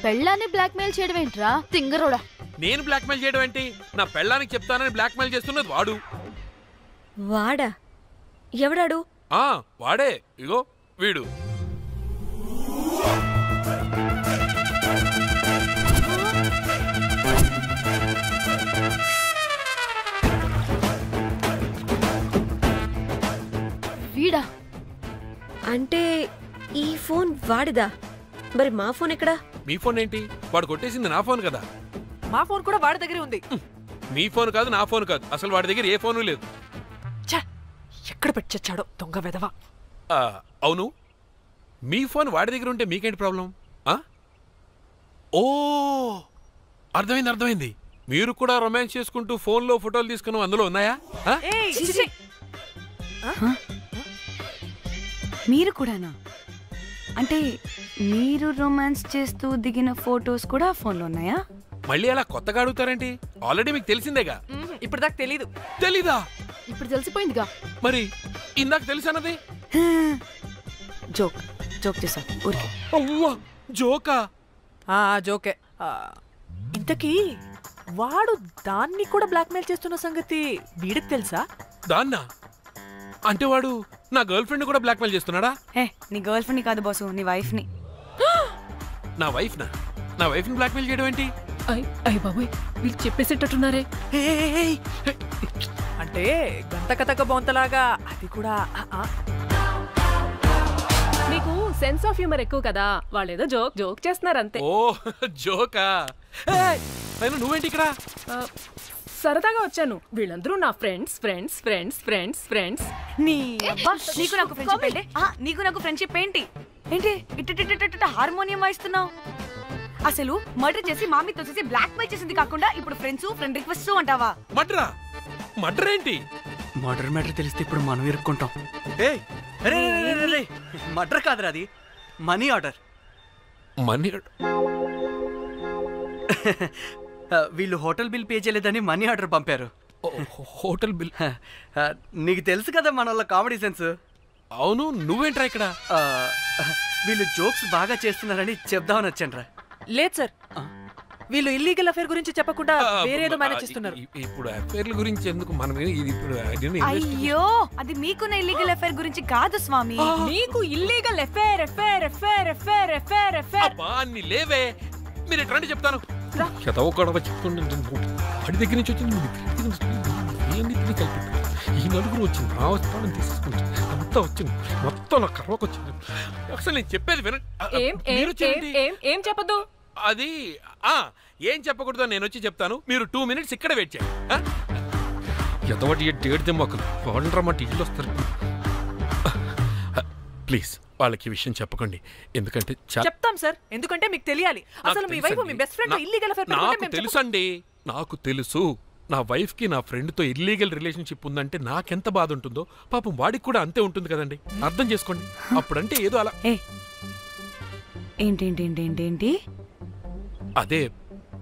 పెళ్ళాన్ని బ్లాక్ మెయిల్ చేయడం ఏంట్రా తింగరోడా? నేను బ్లాక్ మెయిల్ చేయడం ఏంటి? నా పెళ్ళానికి చెప్తానని బ్లాక్ మెయిల్ చేస్తున్నది వాడు. వాడా? ఎవడాడు? వాడే. ఇగో వీడు. వీడా? అంటే ఈ ఫోన్ వాడిదా? మరి మా ఫోన్ ఎక్కడా? మీ ఫోన్ ఏంటి? వాడు కొట్టేసింది నా ఫోన్ కదా. మా ఫోన్ కూడా వాడి దగ్గరే ఉంది. మీ ఫోన్ కాదు, నా ఫోన్ కాదు. అసలు వాడి దగ్గర ఏ ఫోను లేదు. ఎక్కడ పెట్టొచ్చాడో దొంగ వెధవ. అవును, మీ ఫోన్ వాడి దగ్గర ఉంటే మీకేంటి ప్రాబ్లం? ఓ అర్థమైంది. మీరు కూడా రొమాన్స్ చేసుకుంటూ ఫోన్లో ఫోటోలు తీసుకుని అందులో ఉన్నాయా? మీరు కూడానా? అంటే మీరు రొమాన్స్ చేస్తూ దిగిన ఫోటోస్ కూడా ఫోన్లో ఉన్నాయా? మళ్ళీ అలా కొత్తగా అడుగుతారేంటి? ఆల్రెడీ మీకు తెలిసిందేగా. ఇప్పుడు దాకా తెలీదా? ఇప్పుడు తెలిసిపోయిందిగా. మరి ఇందాక తెలిసినది జోక్ చేశా ఊరికే. జోకా? జోకే. ఇంతకీ వాడు దాన్ని కూడా బ్లాక్మెయిల్ చేస్తున్న సంగతి వీడికి తెలుసా? దాన్నా? అంటే వాడు నా గర్ల్ ఫ్రెండ్ కూడా బ్లాక్మెయిల్ చేస్తున్నాడా? నీ గర్ల్ ఫ్రెండ్ కాదు బాసు, నీ వైఫ్ ని. నా వైఫ్ ని బ్లాక్మెయిల్ చేయడం ఏంటి? అయ్య బాబోయ్, వీళ్ళు చెప్పేసేటట్టున్నారే. అంటే గంత కథక బొంతలాగా అది కూడా. నీకు సెన్స్ ఆఫ్ హ్యూమర్ ఎక్కువ కదా, వాళ్ళేదో జోక్ చేస్తున్నారు అంతే. ఓ జోకా? నువ్వేంటి ఇక్కడ? సరదాగా వచ్చాను. వీళ్ళందరూ నా ఫ్రెండ్స్. నీకు నాకు ఫ్రెండ్షిప్ ఏంటి? ఇట్ట హార్మోనియం వాయిస్తున్నావు. అసలు మర్డర్ చేసి మామితో చేసి బ్లాక్ మెయిల్ చేసింది కాకుండా ఇప్పుడు ఫ్రెండ్ రిక్వెస్ట్ అంటావా? మర్డర్ ఏంటి? మర్డర్ మ్యాటర్ తెలిస్తే ఇప్పుడు మనం ఇరుక్కుంటాం. మర్డర్ కాదురా, అది మనీ ఆర్డర్. వీళ్ళు హోటల్ బిల్ పే చేయలేదని మనీ ఆర్డర్ పంపారు. Hotel bill? నీకు తెలుసు కదా మన వాళ్ళ కామెడీ సెన్స్. అవును, నువ్వేంట్రా ఇక్కడ? వీళ్ళు జోక్స్ బాగా చేస్తున్నారని చెప్దామని వచ్చాను. లేదు సార్, వీళ్ళు ఇల్లీగల్ అఫేర్ గురించి చెప్పకుండా వేరేదో మేనేజ్ చేస్తున్నారు. ఇప్పుడు అఫేర్ల గురించి ఎందుకు మనం ఇప్పుడు? అయ్యో, అది మీకున్న ఇల్లీగల్ అఫేర్ గురించి కాదు స్వామి. మీకు ఇల్లీగల్ అఫేర్ అన్ని లేవే. మీరు ఎట్లాంటి చెప్తాను వాడి దగ్గర నుంచి వచ్చింది. ఈ నలుగురు వచ్చింది, నా వస్తానని తీసుకుంటే అంతా వచ్చింది, మొత్తం నా కర్వకు వచ్చింది. అసలు నేను చెప్పేది వినండి. ఏం చెప్పదు? అది ఏం చెప్పకూడదు, నేను వచ్చి చెప్తాను. మీరు 2 minutes ఇక్కడ వెయిట్ చేయండి. ఎంతవాటి డేట్ దెమ్మకలు వాళ్ళరా మా టీవీలో వస్తారు. ప్లీజ్ వాళ్ళకి విషయం చెప్పకండి, ఎందుకంటే చెప్తాం సార్. ఎందుకంటే మీకు తెలియాలి. అసలు మీ వైఫ్ మీ బెస్ట్ ఫ్రెండ్ ఇల్లీగల్ అఫేర్. నాకు తెలుసండి, నాకు తెలుసు. నా వైఫ్ కి నా ఫ్రెండ్ తో ఇల్లీగల్ రిలేషన్షిప్ ఉందంటే నాకెంత బాధ ఉంటుందో పాపం వాడికి కూడా అంతే ఉంటుంది కదండి. అర్థం చేసుకోండి. అప్పుడంటే ఏదో అలా. ఏంటి? అదే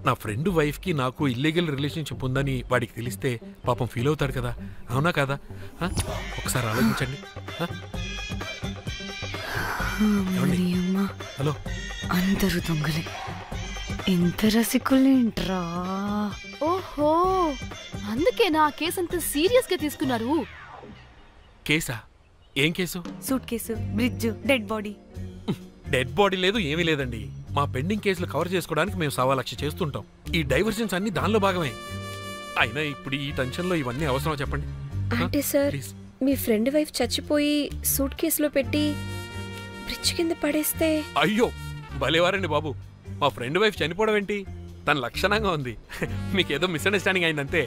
నా ఫ్రెండ్ వైఫ్ కి నాకు ఇల్లీగల్ రిలేషన్షిప్ ఉందని వాడికి తెలిస్తే పాపం ఫీల్ అవుతాడు కదా, అవునా కదా? ఒకసారి ఆలోచించండి. హలో, అందరూ దొంగలే, ఎంత రసికులేంట్రా. ఓహో, అందుకే నా కేసు అంత సీరియస్ గా తీసుకున్నారు. కేసా? ఏం case? Suit case, bridge, dead body. Dead body లేదు, ఏమీ లేదండి. మా పెండింగ్ కేసులు కవర్ చేసుకోవడానికి మేము 1.25 లక్షలు చేస్తుంటాం. ఈ డైవర్షన్స్ అన్ని దానిలో భాగమే. అయినా ఇప్పుడు ఈ టెన్షన్ లో ఇవన్నీ అవసరం చెప్పండి? అంటే సార్, మీ ఫ్రెండ్ వైఫ్ చచ్చిపోయి సూట్ కేసులో పెట్టి బ్రిడ్జ్ కింద పడేస్తే? అయ్యో భలేవారండి బాబు, మా ఫ్రెండ్ వైఫ్ చనిపోవడం ఏంటి? తన లక్షణంగా ఉంది. మీకేదో మిస్అండర్స్టాండింగ్ అయిందంతే.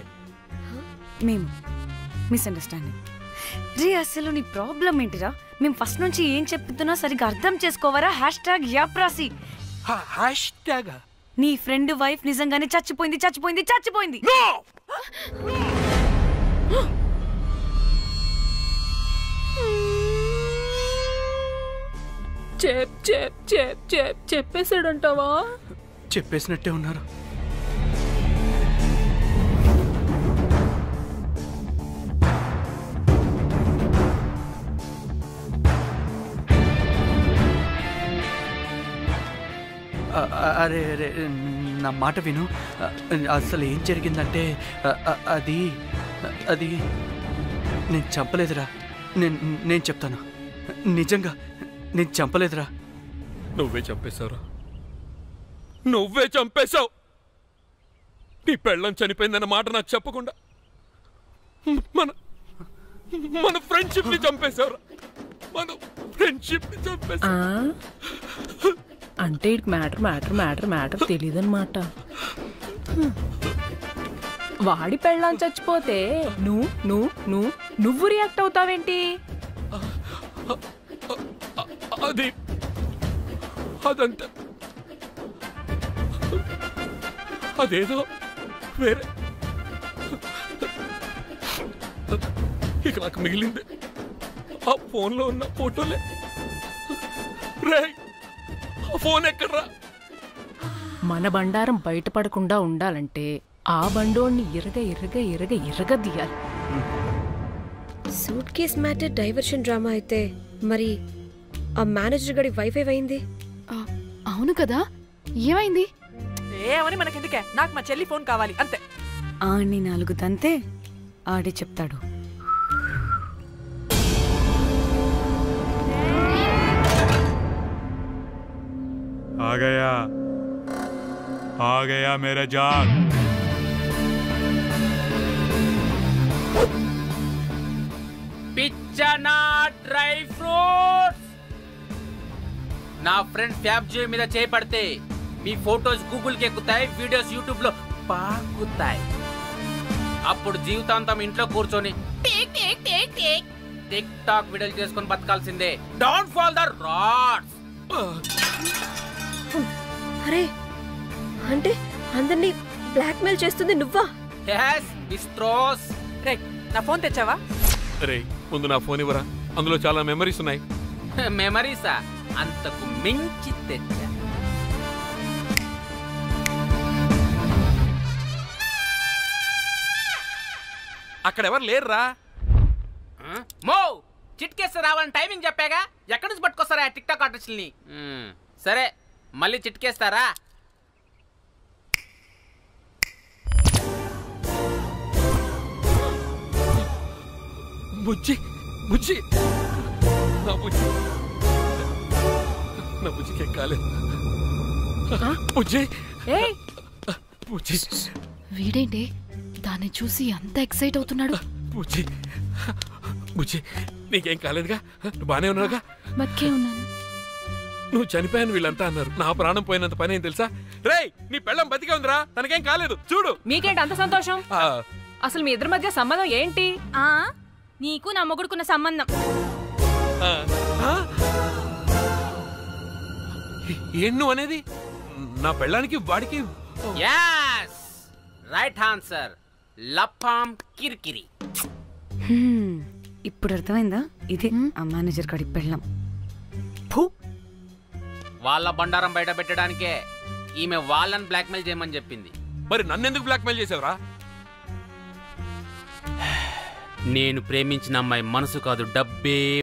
మేము మిస్అండర్స్టాండింగ్ రీ, అసలు నీ ప్రాబ్లం ఏంటిరా? మేము ఫస్ట్ నుంచి ఏం చెప్తున్నా సరిగ్గా అర్థం చేసుకోవరా? #యాప్రాసి. నీ ఫ్రెండ్ వైఫ్ నిజంగానే చచ్చిపోయింది చచ్చిపోయింది చచ్చిపోయింది. చెప్పేసాడంటావా? చెప్పేసినట్టే ఉన్నారు. అరే అరే నా మాట విను. అసలు ఏం జరిగిందంటే అది అది నేను చంపలేదురా. నేను చెప్తాను, నిజంగా నేను చంపలేదురా. నువ్వే చంపేశావురా, నువ్వే చంపేశావు. నీ పెళ్ళం చనిపోయిందన్న మాట నాకు చెప్పకుండా మన మన ఫ్రెండ్షిప్ ని చంపేశావురా. మన ఫ్రెండ్షిప్ ని చంపేశావు. అంటే ఇటు మ్యాటర్ తెలియదన్నమాట. వాడి పెళ్ళాం చచ్చిపోతే నువ్వు రియాక్ట్ అవుతావేంటి? అదంతా అదేదో వేరే. ఇక నాకు మిగిలింది ఆ ఫోన్లో ఉన్న ఫోటోలే. రే, ఆ ఫోన్ ఎక్కడ్రా? మన బండారం బయటపడకుండా ఉండాలంటే ఆ బండోడిని ఎరగ తీయాలి. Suit case matter diversion drama అయితే మరి ఆ మేనేజర్ గడి వైఫై అయింది. అవును కదా, ఏమైంది? ఏమని మనకెందుకే, నాకు మా చెల్లి ఫోన్ కావాలి అంతే. ఆడిని 4 తంతే ఆడే చెప్తాడు. आ गया मेरा जान. పిచ్చనా డ్రై ఫ్రూట్స్. నా ఫ్రెండ్ ఫ్యాబ్ జే మీద చేపడితే మీ ఫోటోస్ గూగుల్ కి ఎక్కుతాయి, వీడియోస్ యూట్యూబ్ లో పాకుతాయి. అప్పుడు జీవితాంతం ఇంట్లో కూర్చొని టిక్ టాక్ వీడియోలు చేసుకొని బతకాల్సిందే. Don't fall the rods. అరే, అంటే అందరినీ బ్లాక్మెయిల్ చేస్తుంది నువ్వా? yes బిస్ట్రోస్. రే, నా ఫోన్ తెచ్చావా? రే, ముందు నా ఫోన్ ఇవ్వరా, అందులో చాలా మెమరీస్ ఉన్నాయి. మెమరీసా? అంతకు మించి తెచ్చా. అక్కడ ఎవరు లేరురా. మో చిట్కేస్తే రావాలని టైమింగ్ చెప్పాగా, ఎక్కడి నుంచి పట్టుకొస్తారా టిక్ టాక్ ఆర్టిస్టుల్ని? సరే, మళ్ళీ చిట్కేస్తారా? బుజ్జి బుజ్జి నా బుజ్జి నా బుజ్జికి ఎక్కాలి. బుజ్జి బుజ్జి. వీడేంటి దాన్ని చూసి అంత ఎక్సైట్ అవుతున్నాడు? బుజ్జి బుజ్జి, నీకేం కాలేదుగా? నువ్వు బానే ఉన్నావుగా? బతికే ఉన్నాను. నువ్వు చనిపోయాను వీళ్ళంతా అన్నారు. నా ప్రాణం పోయినంత పని ఏం తెలుసా? రేయ్, నీ పెళ్ళం బతికే ఉందిరా, తనకేం కాలేదు. చూడు. మీకేంటి అంత సంతోషం? అసలు మీ ఇద్దరి మధ్య సంబంధం ఏంటి? నీకు నా మొగుడుకున్న సంబంధం. ఏం నువ్వు అనేది? నా పెళ్ళానికి వాడికి? yes right answer. లపాం కిరికిరి. ఇప్పుడు అర్థమైందా? ఇది ఆ మేనేజర్ గడి పెళ్ళం. వాళ్ళ బండారం బయట పెట్టడానికే ఈమె వాళ్ళని బ్లాక్మెయిల్ చేయమని చెప్పింది. మరి నన్నెందుకు బ్లాక్మెయిల్ చేసావురా? నేను ప్రేమించిన అమ్మాయి మనసు కాదు, డబ్బే